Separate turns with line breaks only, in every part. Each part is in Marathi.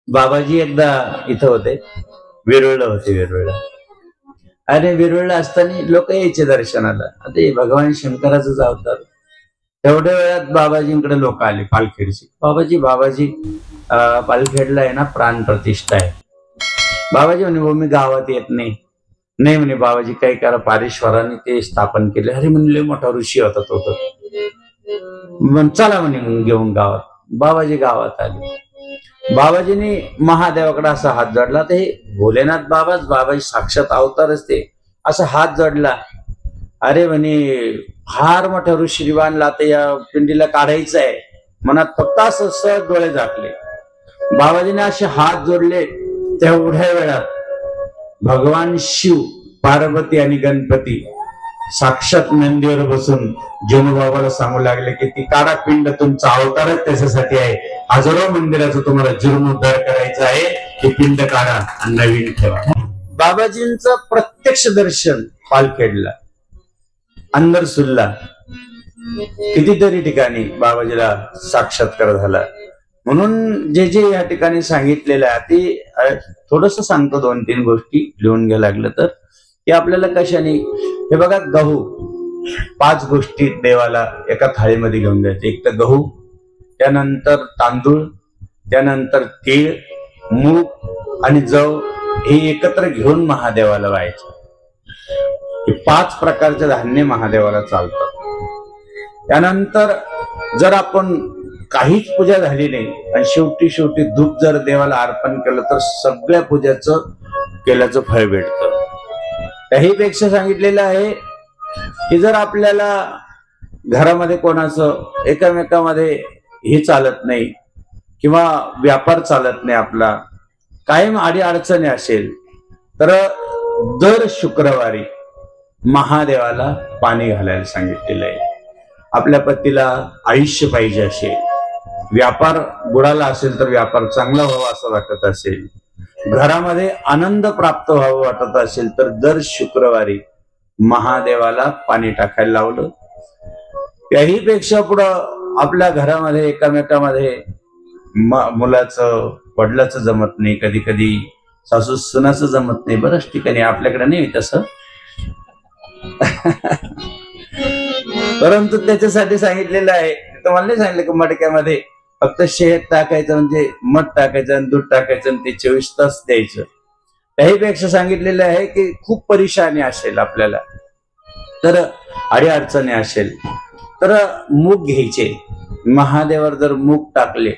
बाबाजी एकदा इथं होते, वेरूळला होते. वेरूळला आणि वेरूळला असताना लोक यायचे दर्शनाला. आता हे भगवान शंकराचंच अवतार. तेवढ्या वेळात बाबाजींकडे लोक आले पालखेडचे. बाबाजी पालखेडला आहे ना प्राण प्रतिष्ठा आहे. बाबाजी म्हणे हो मी गावात येत नाही. नाही म्हणे बाबाजी काही करा, पारेश्वराने ते स्थापन केले. अरे म्हणले मोठा ऋषी होता तो तर. चला म्हणे घेऊन गावात. बाबाजी गावात आले. बाबाजींनी महादेवाकडे असा हात जोडला. तर हे भोलेनाथ बाबाजी साक्षात अवतारच ते. असा हात जोडला. अरे म्हणे फार मोठा ऋषी बांधला तर या पिंडीला काढायचं आहे. मनात फक्त असं सहज डोळे झाकले. बाबाजीने असे हात जोडले. तेवढ्या वेळात भगवान शिव, पार्वती आणि गणपती साक्षात नंदीवर बसून जनुबाबाला सांगू लागले की ती काढा पिंड, तुमचा अवतारच त्याच्यासाठी आहे. हजारो मंदिराचा तुम्हाला जीर्णोद्धार करायचा आहे. ती पिंड काढा आणि नवीन ठेवा. बाबाजींचं प्रत्यक्ष दर्शन पालखेडला, अंदरसुल्ला, कितीतरी ठिकाणी बाबाजीला साक्षात्कार झाला. म्हणून जे जे या ठिकाणी सांगितलेलं आहे ते थोडस सांगतो. 2-3 गोष्टी लिहून घ्यायला लागलं तर की आपल्याला कशाने. हे बघा, गहू 5 गोष्टी देवाला एका थाळीमध्ये घेऊन द्यायचे. एक तर गहू, त्यानंतर तांदूळ, त्यानंतर तीळ, मूग आणि जव हे एकत्र घेऊन महादेवाला व्हायचे. हे 5 प्रकारचे धान्य महादेवाला चालतात. त्यानंतर जर आपण काहीच पूजा झाली नाही आणि शेवटी धूप जर देवाला अर्पण केलं तर सगळ्या पूजाचं केल्याचं फळ भेटतं. त्याहीपेक्षा सांगितलेलं आहे की जर आपल्याला घरामध्ये कोणाचं एकमेकामध्ये हे चालत नाही किंवा व्यापार चालत नाही, आपला कायम अडचणी असेल तर दर शुक्रवारी महादेवाला पाणी घालायला सांगितलेलं आहे. आपल्या पतीला आयुष्य पाहिजे असेल, व्यापार बुडाला असेल तर व्यापार चांगला व्हावा असं वाटत असेल, घरामध्ये आनंद प्राप्त व्हावं वाटत असेल तर दर शुक्रवारी महादेवाला पाणी टाकायला लावलं. त्याही पेक्षा पुढं आपल्या घरामध्ये एकामेकामध्ये मुलाचं वडिलाचं जमत नाही, कधी कधी सासू सुनाचं जमत नाही. बऱ्याच ठिकाणी आपल्याकडे नाही तसं. परंतु त्याच्यासाठी सांगितलेलं आहे. तुम्हाला नाही सांगितलं की मडक्यामध्ये फक्त शहद टाकायचं, म्हणजे मध टाकायचं आणि दूध टाकायचं आणि ते 24 तास द्यायचं. त्याहीपेक्षा सांगितलेलं आहे की खूप परेशानी असेल आपल्याला, तर अडचणी असेल तर मूग घ्यायचे. महादेवावर जर मूग टाकले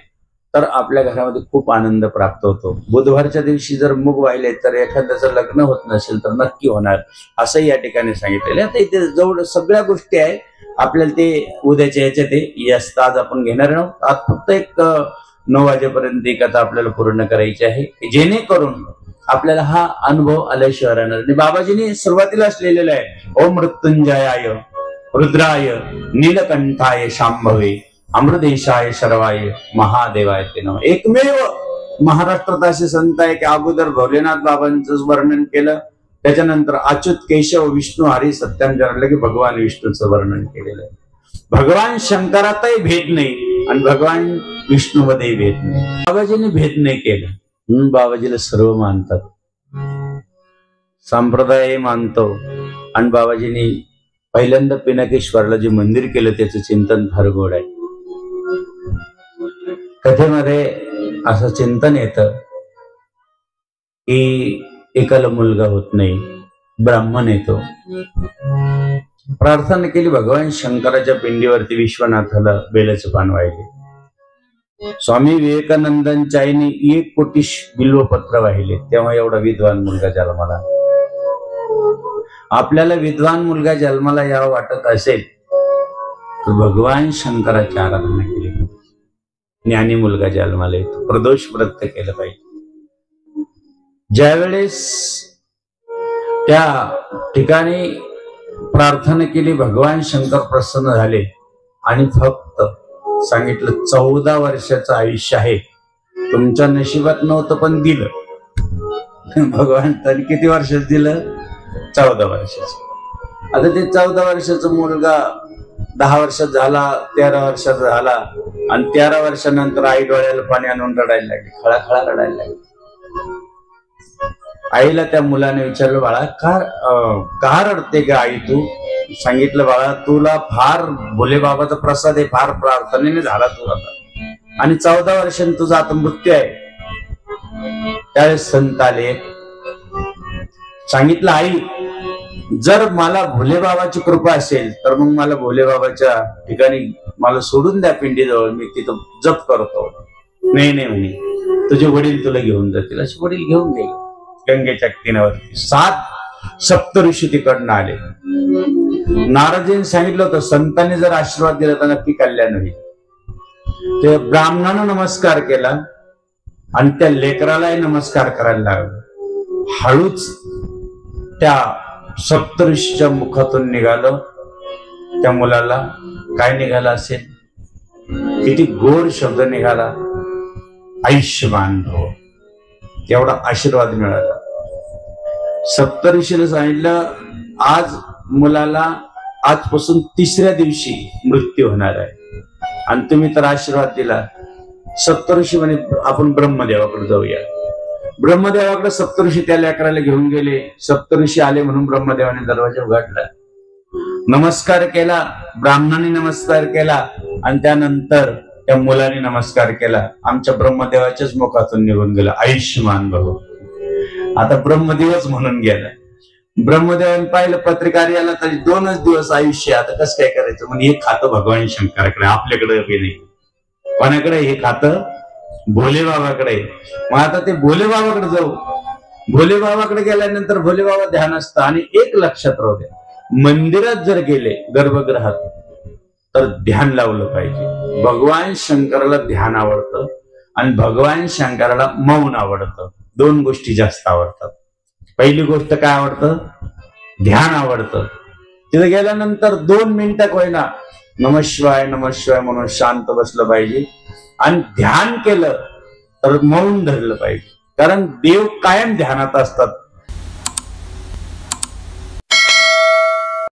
तर आपल्या घरामध्ये खूप आनंद प्राप्त होतो. बुधवारच्या दिवशी जर मूग वाहिले तर एखाद्याचं लग्न होत नसेल तर नक्की होणार, असं या ठिकाणी सांगितलेलं आहे. आता इथे जवळ सगळ्या गोष्टी आहे. आपल्याला ते उद्याच्या याच्या ते जास्त आज आपण घेणार आहोत. आज फक्त एक 9 वाजेपर्यंत एक कथा आपल्याला पूर्ण करायची आहे, जेणेकरून आपल्याला हा अनुभव आल्याशिवाय राहणार. आणि बाबाजींनी सुरुवातीला असलेलेला आहे ओम मृत्युंजयाय रुद्राय नीलकंठाय शांभवे अमृतेशाय शर्वाय महादेवाय ते नमः. एकमेव महाराष्ट्रात असे संत आहे की अगोदर भोलेनाथ बाबांचं वर्णन केलं, त्याच्यानंतर अच्युत केशव विष्णू हरी सत्यम जनरलं की भगवान विष्णूचं वर्णन केलेलं आहे. भगवान शंकरातही भेद नाही आणि भगवान विष्णूमध्येही भेद नाही. बाबाजींनी भेद नाही केलं म्हणून बाबाजीला सर्व मानतात, संप्रदाय मानतो. आणि बाबाजींनी पहिल्यांदा पिनाकेश्वरला जे मंदिर केलं त्याचं चिंतन फार गोड आहे. कथेमध्ये असं चिंतन येतं की एकाला मुलगा होत नाही, ब्राह्मण येतो, प्रार्थना केली भगवान शंकराच्या पिंडीवरती विश्वनाथाला बेलाचं पान वाहिले. स्वामी विवेकानंदांच्या आईने 1 कोटी बिल्वपत्र वाहिले, तेव्हा एवढा विद्वान मुलगा जन्माला. आपल्याला विद्वान मुलगा जन्माला यावं वाटत असेल तर भगवान शंकराची आराधना केली, ज्ञानी मुलगा जन्माला येतो. प्रदोष व्रत केलं पाहिजे. ज्यावेळेस त्या ठिकाणी प्रार्थना केली भगवान शंकर प्रसन्न झाले आणि फक्त सांगितलं 14 वर्षाचं आयुष्य आहे, तुमच्या नशिबात नव्हतं पण दिलं. भगवान तरी किती वर्षाचं दिलं? 14 वर्षाचं. आता ते 14 वर्षाचा मुलगा 10 वर्षात झाला, 13 वर्षाचा झाला आणि 13 वर्षानंतर आई डोळ्याला पाणी आणून रडायला लागली, खळाखळा रडायला लागली. आईला त्या मुलाने विचारलं, बाळा का रडते का आई तू? सांगितलं, बाळा तुला फार भोले बाबाचा प्रसाद आहे, फार प्रार्थनेने झाला तू आता, आणि 14 वर्षांनी तुझा आता मृत्यू आहे. त्यावेळेस संत आले, सांगितलं, आई जर मला भोले बाबाची कृपा असेल तर मग मला भोले बाबाच्या ठिकाणी मला सोडून द्या पिंडीजवळ, मी तिथं जप करतो. नाही नाही म्हणे, तुझे वडील तुला घेऊन जातील. असे वडील घेऊन गेले गंगेच्या किनाऱ्यावरती. 7 सप्तऋषी तिकडनं आले. नारदजींनी सांगितलं होतं, संतांनी जर आशीर्वाद दिला तर नक्की कल्याण होईल. ते ब्राह्मणानं नमस्कार केला आणि त्या लेकरालाही नमस्कार करायला लागला. हळूच त्या सप्तऋषीच्या मुखातून निघालं, त्या मुलाला काय निघाला असेल, किती गोड शब्द निघाला, आयुष्यमान भव. एवढा आशीर्वाद मिळाला. सप्तऋषीला सांगितलं, आज मुलाला आजपासून 3ऱ्या दिवशी मृत्यू होणार आहे आणि तुम्ही तर आशीर्वाद दिला. सप्तऋषी म्हणे, आपण ब्रह्मदेवाकडे जाऊया. ब्रह्मदेवाकडे सप्तऋषी त्या लेकराला घेऊन गेले. सप्तऋषी आले म्हणून ब्रह्मदेवाने दरवाजा उघडला, नमस्कार केला, ब्राह्मणाने नमस्कार केला आणि त्यानंतर त्या मुलाने नमस्कार केला. आमच्या ब्रह्मदेवाच्याच मुखातून निघून गेला, आयुष्यमान भव. आता ब्रह्मदेवच म्हणून गेला. ब्रह्मदेवाने पाहिलं पत्रिकार्याला तरी 2च दिवस आयुष्य, आता कसं काय करायचं? म्हणजे हे खातं भगवान शंकराकडे, आपल्याकडे नाही. कोणाकडे हे खातं? भोले बाबाकडे. मग आता ते भोले बाबाकडे जाऊ. भोले बाबाकडे गेल्यानंतर भोले बाबा ध्यान असतं. आणि एक लक्षात राहू द्या, मंदिरात जर गेले गर्भगृहात तर ध्यान लावलं पाहिजे. भगवान शंकराला ध्यान आवडतं आणि भगवान शंकराला मौन आवडतं. 2 गोष्टी जास्त आवडतात. पहिली गोष्ट काय आवडतं? ध्यान आवडतं. तिथे गेल्यानंतर 2 मिनिटं होईना नमशिवाय नमशिवाय म्हणून शांत बसलं पाहिजे. आणि ध्यान केलं तर मौन धरलं पाहिजे, कारण देव कायम ध्यानात असतात.